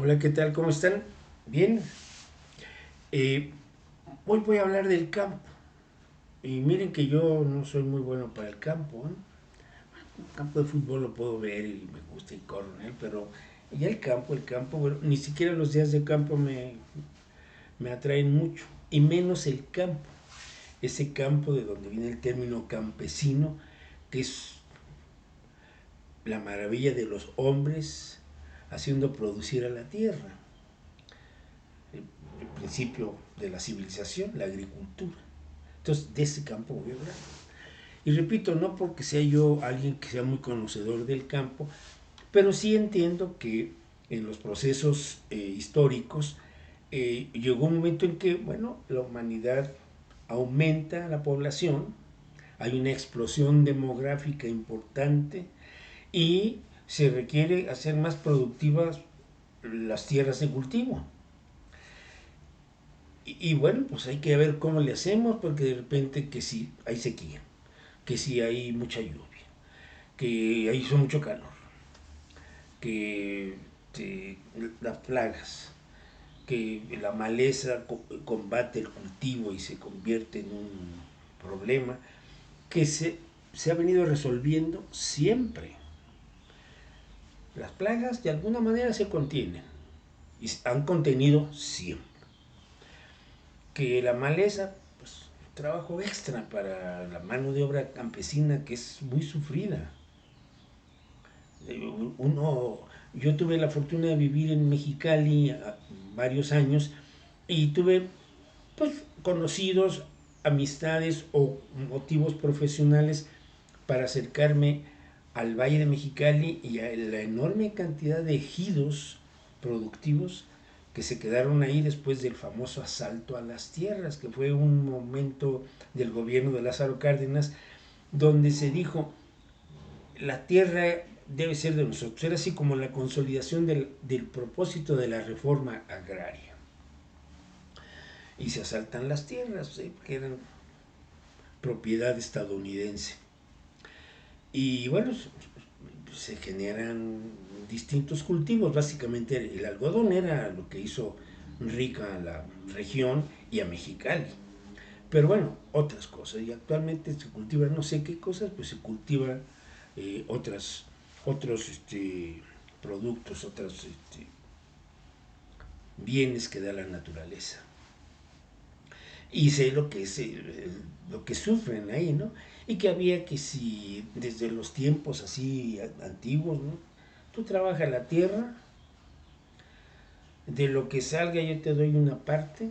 Hola, ¿qué tal? ¿Cómo están? Bien. Eh, Hoy voy a hablar del campo. Y miren que yo no soy muy bueno para el campo, ¿eh? El campo de fútbol lo puedo ver y me gusta y corro en él, pero ya el campo, bueno, ni siquiera los días de campo me atraen mucho. Y menos el campo. Ese campo de donde viene el término campesino, que es la maravilla de los hombres haciendo producir a la tierra. El principio de la civilización, la agricultura. Entonces, de ese campo voy a hablar. Y repito, no porque sea yo alguien que sea muy conocedor del campo, pero sí entiendo que en los procesos históricos llegó un momento en que, bueno, la humanidad aumenta la población, hay una explosión demográfica importante y se requiere hacer más productivas las tierras de cultivo. Y bueno, pues hay que ver cómo le hacemos, porque de repente que si hay sequía, que si hay mucha lluvia, que hizo mucho calor, que las plagas, que la maleza combate el cultivo y se convierte en un problema que se ha venido resolviendo siempre. Las plagas de alguna manera se contienen y han contenido siempre. Que la maleza, pues, trabajo extra para la mano de obra campesina que es muy sufrida. Uno, yo tuve la fortuna de vivir en Mexicali varios años y tuve pues conocidos, amistades o motivos profesionales para acercarme al Valle de Mexicali y a la enorme cantidad de ejidos productivos que se quedaron ahí después del famoso asalto a las tierras, que fue un momento del gobierno de Lázaro Cárdenas, donde se dijo, la tierra debe ser de nosotros. Era así como la consolidación del propósito de la reforma agraria. Y se asaltan las tierras, que eran propiedad estadounidense. Y bueno, se generan distintos cultivos. Básicamente el algodón era lo que hizo rica a la región y a Mexicali. Pero bueno, otras cosas. Y actualmente se cultiva no sé qué cosas, pues se cultiva otros productos, otros bienes que da la naturaleza. Y sé lo que sufren ahí, ¿no? Y que había que si desde los tiempos así antiguos, ¿no? Tú trabajas la tierra, de lo que salga yo te doy una parte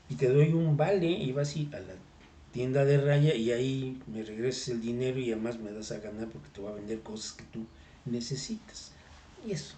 y te doy un vale y vas a la tienda de raya y ahí me regresas el dinero y además me das a ganar porque te voy a vender cosas que tú necesitas. Y eso.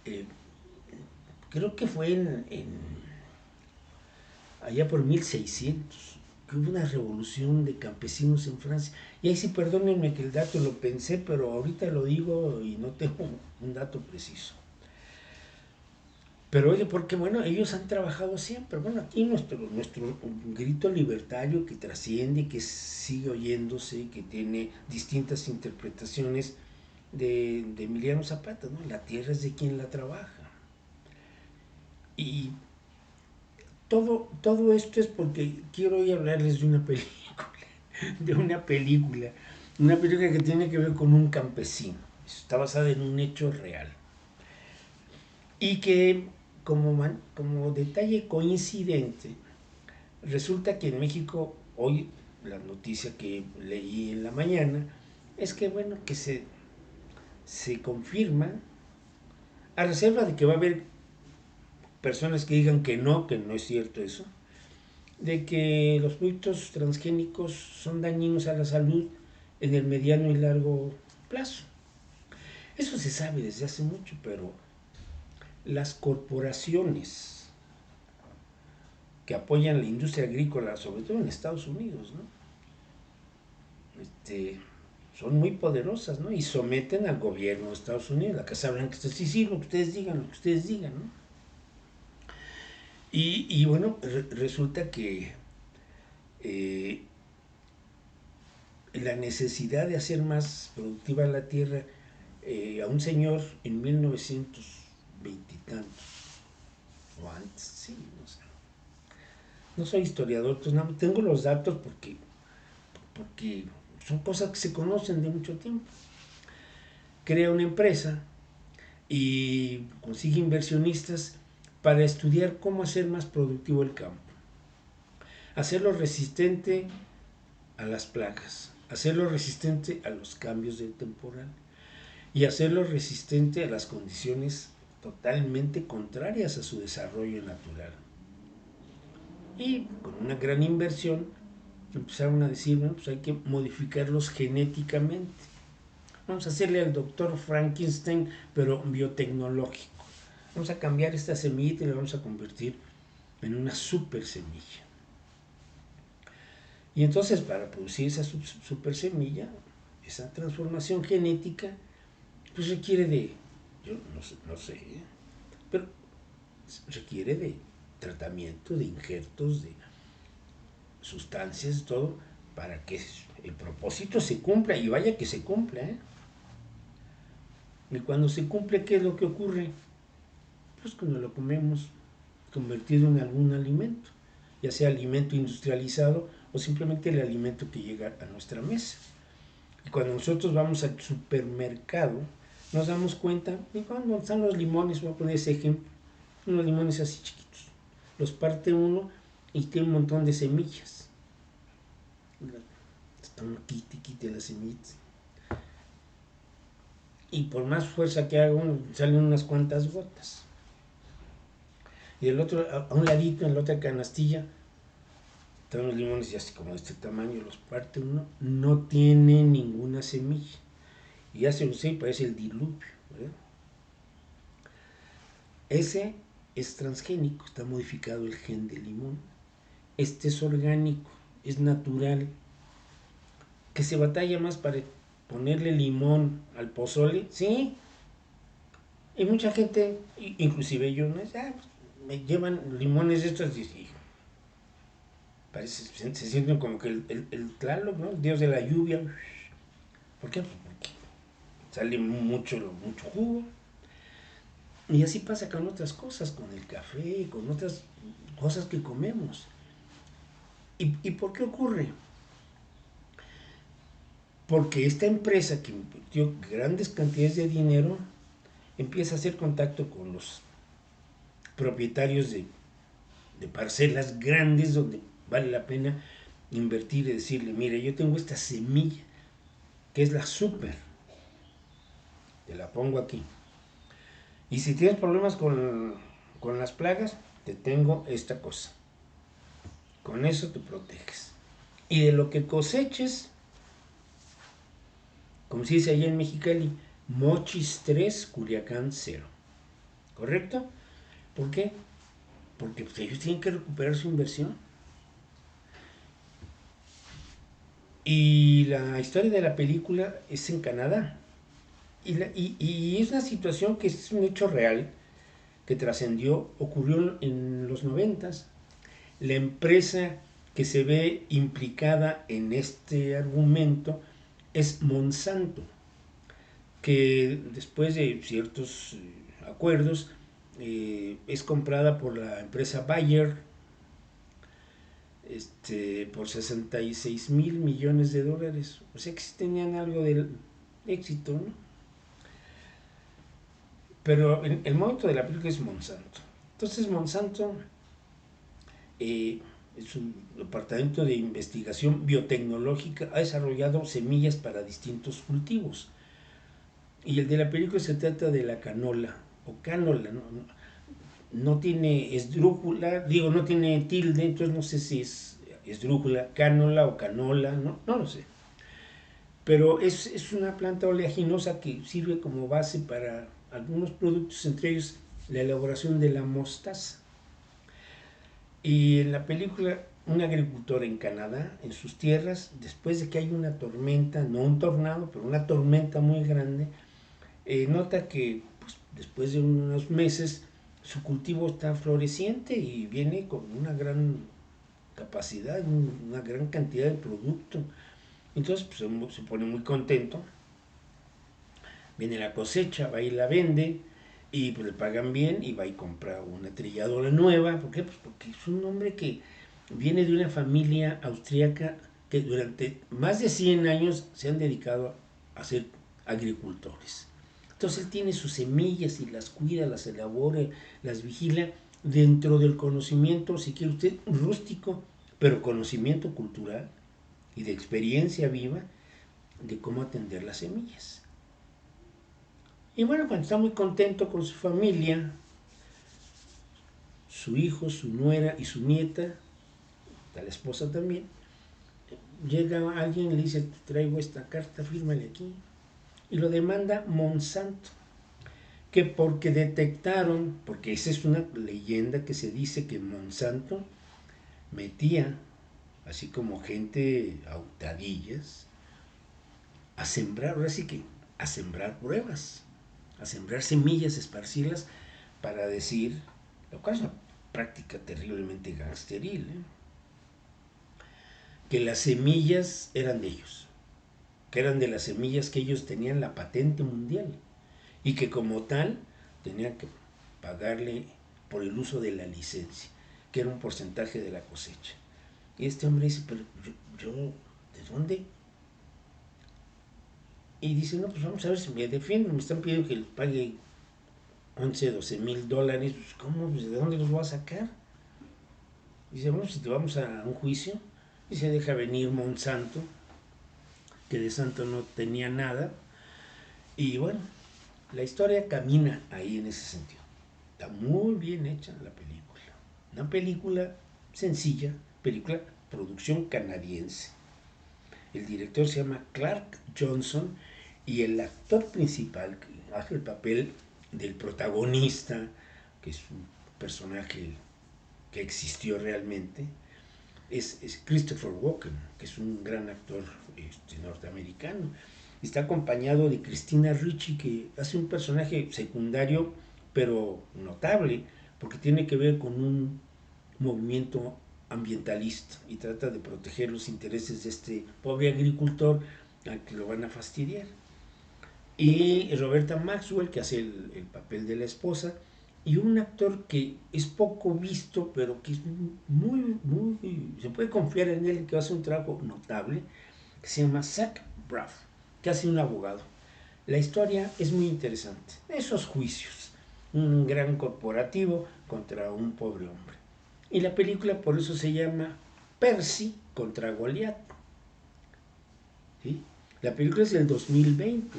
Eh, Creo que fue allá por 1600 que hubo una revolución de campesinos en Francia. Y ahí sí, perdónenme que el dato lo pensé, pero ahorita lo digo y no tengo un dato preciso. Pero oye, porque bueno, ellos han trabajado siempre. Bueno, aquí nuestro grito libertario que trasciende, que sigue oyéndose, que tiene distintas interpretaciones de Emiliano Zapata, ¿no? La tierra es de quien la trabaja. Y todo esto es porque quiero hoy hablarles de una película, de una película que tiene que ver con un campesino. Está basada en un hecho real. Y que como detalle coincidente, resulta que en México hoy la noticia que leí en la mañana es que bueno, que se confirma, a reserva de que va a haber personas que no es cierto eso, de que los productos transgénicos son dañinos a la salud en el mediano y largo plazo. Eso se sabe desde hace mucho, pero las corporaciones que apoyan la industria agrícola, sobre todo en Estados Unidos, ¿no? Son muy poderosas, ¿no? Y someten al gobierno de Estados Unidos, la Casa Blanca, sí, sí, lo que ustedes digan, lo que ustedes digan, ¿no? Y bueno, resulta que eh, la necesidad de hacer más productiva la tierra, a un señor en 1900 veintitantos, o antes, sí, no sé. No soy historiador, pues no, tengo los datos porque son cosas que se conocen de mucho tiempo. Crea una empresa y consigue inversionistas para estudiar cómo hacer más productivo el campo, hacerlo resistente a las plagas, hacerlo resistente a los cambios de temporal y hacerlo resistente a las condiciones totalmente contrarias a su desarrollo natural. Y con una gran inversión empezaron a decir, bueno, pues hay que modificarlos genéticamente. Vamos a hacerle al doctor Frankenstein, pero biotecnológico. Vamos a cambiar esta semillita y la vamos a convertir en una super semilla. Y entonces para producir esa super semilla, esa transformación genética, pues requiere de, yo no sé, pero requiere de tratamiento, de injertos, de sustancias, todo, para que el propósito se cumpla, y vaya que se cumpla, ¿eh? Y cuando se cumple, ¿qué es lo que ocurre? Pues cuando lo comemos convertido en algún alimento, ya sea alimento industrializado o simplemente el alimento que llega a nuestra mesa. Y cuando nosotros vamos al supermercado, nos damos cuenta, y cuando están los limones, voy a poner ese ejemplo, unos limones así chiquitos, los parte uno y tiene un montón de semillas. Están quite las semillas. Y por más fuerza que haga uno, salen unas cuantas gotas. Y el otro, a un ladito, en la otra canastilla, están los limones ya así como de este tamaño, los parte uno, no tiene ninguna semilla. Y ya se usé y parece el diluvio, ¿verdad? Ese es transgénico, está modificado el gen de limón. Este es orgánico, es natural. Que se batalla más para ponerle limón al pozole, sí. Y mucha gente, inclusive yo, ¿no? Me llevan limones estos y parece, se sienten como que el Tlaloc, ¿no? El dios de la lluvia. ¿Por qué? Porque sale mucho jugo. Y así pasa con otras cosas, con el café, con otras cosas que comemos. ¿Y por qué ocurre? Porque esta empresa que invirtió grandes cantidades de dinero empieza a hacer contacto con los propietarios de parcelas grandes donde vale la pena invertir y decirle, mire, yo tengo esta semilla que es la super, te la pongo aquí. Y si tienes problemas con las plagas, te tengo esta cosa. Con eso te proteges. Y de lo que coseches, como se dice allá en Mexicali, Mochis 3, Culiacán 0. ¿Correcto? ¿Por qué? Porque pues, ellos tienen que recuperar su inversión. Y la historia de la película es en Canadá. Y es una situación que es un hecho real, que trascendió, ocurrió en los 90. La empresa que se ve implicada en este argumento es Monsanto, que después de ciertos acuerdos es comprada por la empresa Bayer por 66,000 millones de dólares. O sea que sí tenían algo de éxito, ¿no? Pero el momento de la película es Monsanto. Entonces Monsanto es un departamento de investigación biotecnológica, ha desarrollado semillas para distintos cultivos. Y el de la película se trata de la canola, o cánola, no tiene esdrújula, digo, no tiene tilde, entonces no sé si es esdrújula, cánola o canola, no lo sé. Pero es una planta oleaginosa que sirve como base para algunos productos, entre ellos la elaboración de la mostaza. Y en la película, un agricultor en Canadá, en sus tierras, después de que hay una tormenta, no un tornado, pero una tormenta muy grande, nota que pues, después de unos meses su cultivo está floreciente y viene con una gran capacidad, una gran cantidad de producto. Entonces pues, se pone muy contento, viene la cosecha, va y la vende, y pues le pagan bien y va y compra una trilladora nueva. ¿Por qué? Pues porque es un hombre que viene de una familia austríaca que durante más de 100 años se han dedicado a ser agricultores. Entonces él tiene sus semillas y las cuida, las elabora, las vigila dentro del conocimiento, si quiere usted, rústico, pero conocimiento cultural y de experiencia viva de cómo atender las semillas. Y bueno, cuando está muy contento con su familia, su hijo, su nuera y su nieta, está la esposa también, llega alguien y le dice, te traigo esta carta, fírmale aquí, y lo demanda Monsanto, que porque detectaron, porque esa es una leyenda que se dice que Monsanto metía, así como gente a hurtadillas, a sembrar, ahora sí que a sembrar pruebas, a sembrar semillas, esparcirlas para decir, lo cual es una práctica terriblemente gangsteril, que las semillas eran de ellos, que eran de las semillas que ellos tenían la patente mundial y que como tal tenían que pagarle por el uso de la licencia, que era un porcentaje de la cosecha. Y este hombre dice, pero yo ¿de dónde? Y dice, no, pues vamos a ver si me defienden, me están pidiendo que les pague 11, 12 mil dólares, pues ¿cómo? Pues, ¿de dónde los voy a sacar? Dice, bueno, si te vamos a un juicio, y se deja venir Monsanto, que de santo no tenía nada, y bueno, la historia camina ahí en ese sentido. Está muy bien hecha la película. Una película sencilla, película producción canadiense. El director se llama Clark Johnson y el actor principal que hace el papel del protagonista, que es un personaje que existió realmente, es Christopher Walken, que es un gran actor norteamericano. Está acompañado de Christina Ricci, que hace un personaje secundario, pero notable, porque tiene que ver con un movimiento ambientalista y trata de proteger los intereses de este pobre agricultor al que lo van a fastidiar. Y Roberta Maxwell, que hace el papel de la esposa, y un actor que es poco visto, pero que es se puede confiar en él, que hace un trabajo notable, que se llama Zach Braff, que hace un abogado. La historia es muy interesante. Esos juicios, un gran corporativo contra un pobre hombre. Y la película por eso se llama Percy contra Goliat. ¿Sí? La película es del 2020.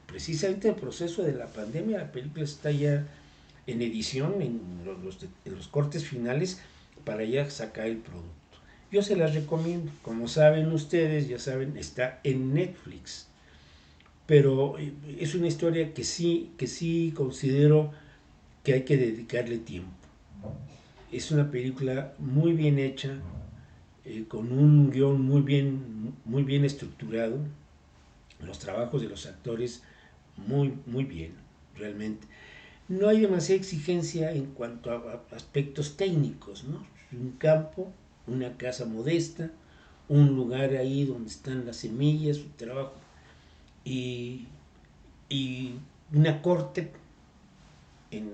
Precisamente en el proceso de la pandemia, la película está ya en edición, en los cortes finales, para ya sacar el producto. Yo se las recomiendo. Como saben ustedes, ya saben, está en Netflix. Pero es una historia que sí considero que hay que dedicarle tiempo. Es una película muy bien hecha, con un guión muy bien estructurado, los trabajos de los actores muy bien, realmente. No hay demasiada exigencia en cuanto a aspectos técnicos, ¿no? Un campo, una casa modesta, un lugar ahí donde están las semillas, su trabajo, y, y una corte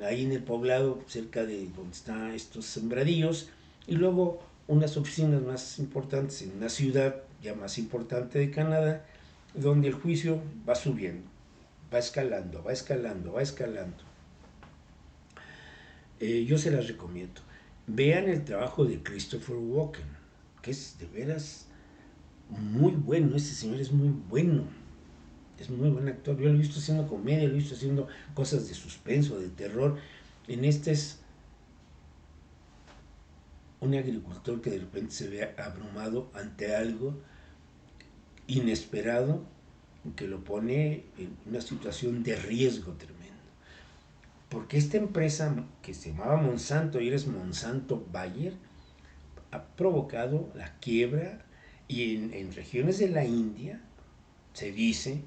ahí en el poblado, cerca de donde están estos sembradíos, y luego unas oficinas más importantes en una ciudad ya más importante de Canadá, donde el juicio va subiendo, va escalando, va escalando, va escalando. Yo se las recomiendo. Vean el trabajo de Christopher Walken, que es de veras muy bueno, ese señor es muy bueno. Es muy buen actor. Yo lo he visto haciendo comedia, lo he visto haciendo cosas de suspenso, de terror. En este es un agricultor que de repente se ve abrumado ante algo inesperado que lo pone en una situación de riesgo tremendo. Porque esta empresa que se llamaba Monsanto y eres Monsanto Bayer ha provocado la quiebra y en regiones de la India se dice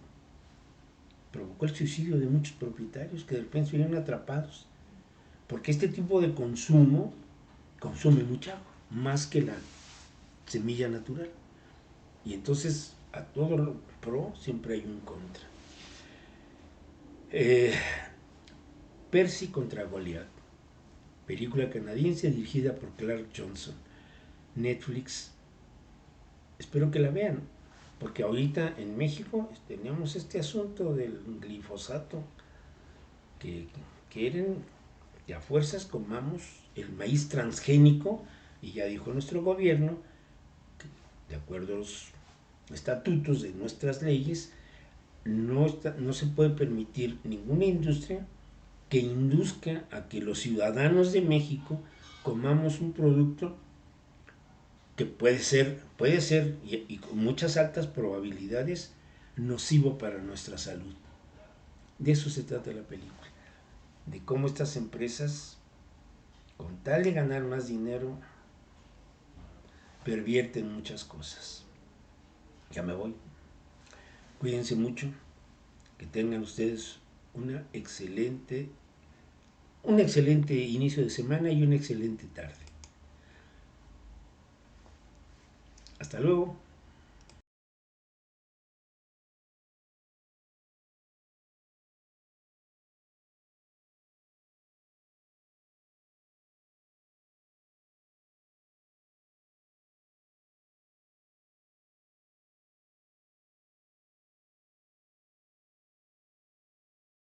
provocó el suicidio de muchos propietarios que de repente se vieron atrapados porque este tipo de consumo consume mucha agua más que la semilla natural. Y entonces a todo lo pro siempre hay un contra. Percy contra Goliath, película canadiense dirigida por Clark Johnson, Netflix. Espero que la vean, porque ahorita en México tenemos este asunto del glifosato, que quieren que a fuerzas comamos el maíz transgénico, y ya dijo nuestro gobierno, que de acuerdo a los estatutos de nuestras leyes, no se puede permitir ninguna industria que induzca a que los ciudadanos de México comamos un producto que puede ser y con muchas altas probabilidades nocivo para nuestra salud. De eso se trata la película, de cómo estas empresas, con tal de ganar más dinero, pervierten muchas cosas. Ya me voy. Cuídense mucho, que tengan ustedes un excelente inicio de semana y una excelente tarde. Hasta luego.